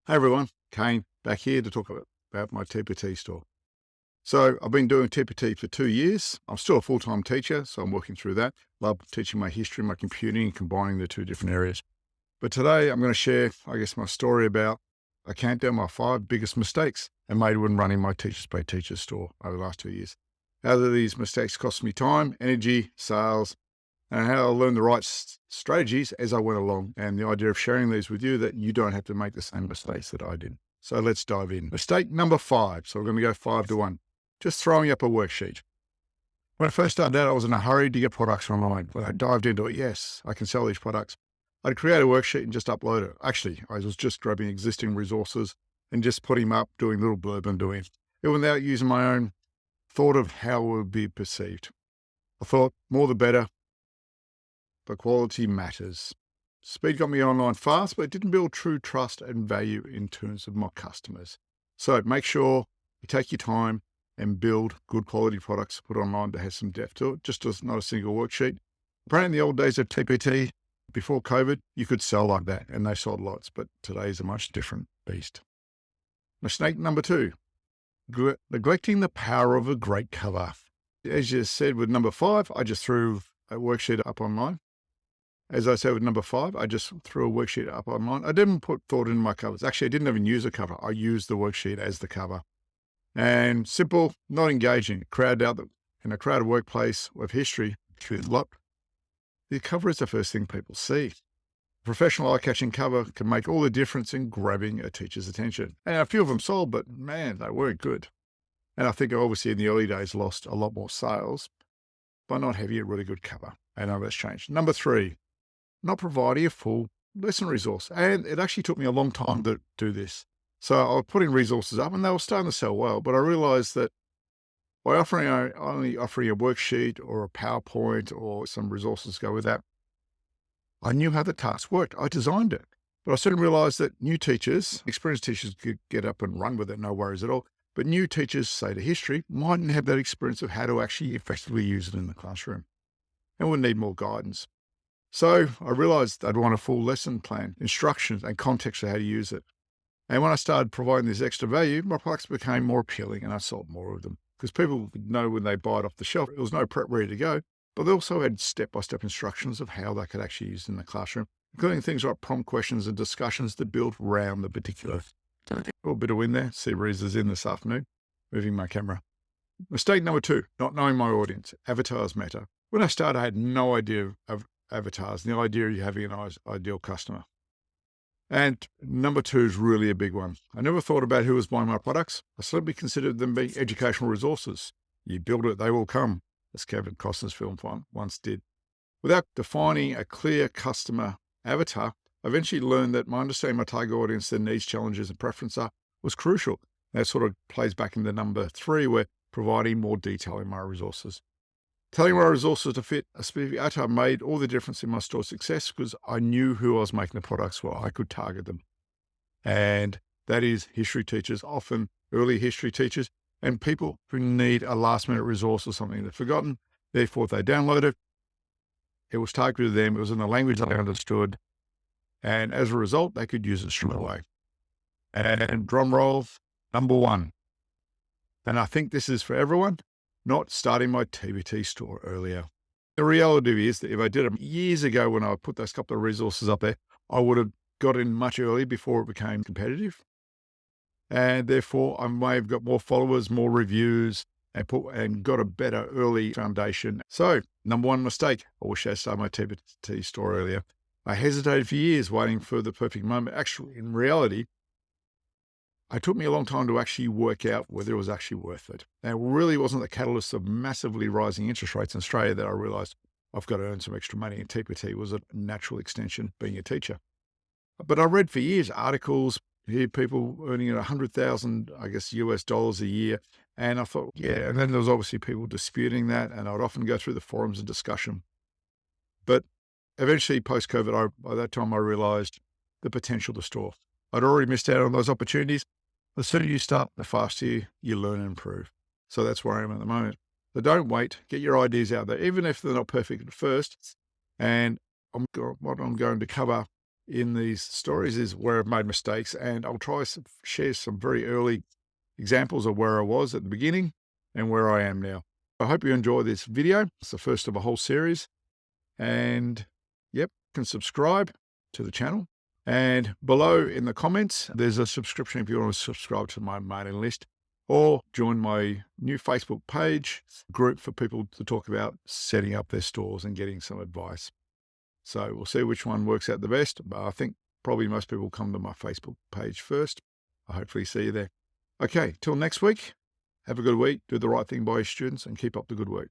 Hey everyone, Kane back here to talk about my TPT store. So I've been doing TPT for 2 years. I'm still a full-time teacher, so I'm working through that. Love teaching my history, my computing, and combining the two different areas. But today I'm going to share, my story about I count down my 5 biggest mistakes I made when running my Teachers Pay Teachers store over the last 2 years. How do these mistakes cost me time, energy, sales, and how I learned the right strategies as I went along. And the idea of sharing these with you that you don't have to make the same mistakes that I did. So let's dive in. Mistake number 5. So we're going to go 5-1. Just throwing up a worksheet. When I first started out, I was in a hurry to get products online. When I dived into it, yes, I can sell these products. I'd create a worksheet and just upload it. Actually, I was just grabbing existing resources and just putting them up, doing a little blurb and doing it without using my own thought of how it would be perceived. I thought more the better, but quality matters. Speed got me online fast, but it didn't build true trust and value in terms of my customers. So make sure you take your time and build good quality products, put online to have some depth to it, just as not a single worksheet. Apparently in the old days of TPT, before COVID, you could sell like that and they sold lots, but today's a much different beast. Mistake number 2, neglecting the power of a great cover. As you said with number 5, I just threw a worksheet up online. As I said with number 5, I just threw a worksheet up online. I didn't put thought into my covers. Actually, I didn't even use a cover. I used the worksheet as the cover. And simple, not engaging. In a crowded workplace of history, the cover is the first thing people see. A professional eye-catching cover can make all the difference in grabbing a teacher's attention. And a few of them sold, but man, they weren't good. And I think I obviously in the early days lost a lot more sales by not having a really good cover. And now that's changed. Number 3, not providing a full lesson resource. And it actually took me a long time to do this. So I was putting resources up and they were starting to sell well, but I realized that by only offering a worksheet or a PowerPoint or some resources to go with that, I knew how the task worked. I designed it. But I soon realized that new teachers, experienced teachers could get up and run with it, no worries at all. But new teachers, say to history, mightn't have that experience of how to actually effectively use it in the classroom and would need more guidance. So I realized I'd want a full lesson plan, instructions, and context of how to use it. And when I started providing this extra value, my products became more appealing and I sold more of them because people would know when they buy it off the shelf, there was no prep ready to go, but they also had step-by-step instructions of how they could actually use it in the classroom, including things like prompt questions and discussions that build around the particular. A little bit of win there. Sea breeze is in this afternoon, moving my camera. Mistake number 2, not knowing my audience. Avatars matter. When I started, I had no idea of avatars, the idea of you having an ideal customer. And number 2 is really a big one. I never thought about who was buying my products. I simply considered them being educational resources. You build it, they will come, as Kevin Costner's film once did. Without defining a clear customer avatar, I eventually learned that my understanding my target audience, their needs, challenges, and preferences was crucial. That sort of plays back into number 3, where providing more detail in my resources. Telling my resources to fit a specific avatar made all the difference in my store's success because I knew who I was making the products for. I could target them. And that is history teachers, often early history teachers, and people who need a last-minute resource or something they've forgotten. Therefore, if they download it, it was targeted to them. It was in a language they understood. And as a result, they could use it straight away. And drum roll, number 1. And I think this is for everyone. Not starting my TPT store earlier. The reality is that if I did it years ago when I put those couple of resources up there, I would have got in much earlier before it became competitive. And therefore, I may have got more followers, more reviews, and got a better early foundation. So, number 1 mistake, I wish I started my TPT store earlier. I hesitated for years waiting for the perfect moment. Actually, in reality, it took me a long time to actually work out whether it was actually worth it. And it really wasn't the catalyst of massively rising interest rates in Australia that I realized I've got to earn some extra money. And TPT was a natural extension being a teacher. But I read for years articles, hear people earning $100,000, US dollars a year. And I thought, yeah, and then there was obviously people disputing that. And I'd often go through the forums and discussion. But eventually post-COVID, by that time I realized the potential to store. I'd already missed out on those opportunities. The sooner you start, the faster you learn and improve. So that's where I am at the moment. So don't wait. Get your ideas out there, even if they're not perfect at first. And what I'm going to cover in these stories is where I've made mistakes, and I'll try to share some very early examples of where I was at the beginning and where I am now. I hope you enjoy this video. It's the first of a whole series. And yep, you can subscribe to the channel. And below in the comments, there's a subscription if you want to subscribe to my mailing list or join my new Facebook page group for people to talk about setting up their stores and getting some advice. So we'll see which one works out the best, but I think probably most people come to my Facebook page first. I'll hopefully see you there. Okay, till next week, have a good week, do the right thing by your students, and keep up the good work.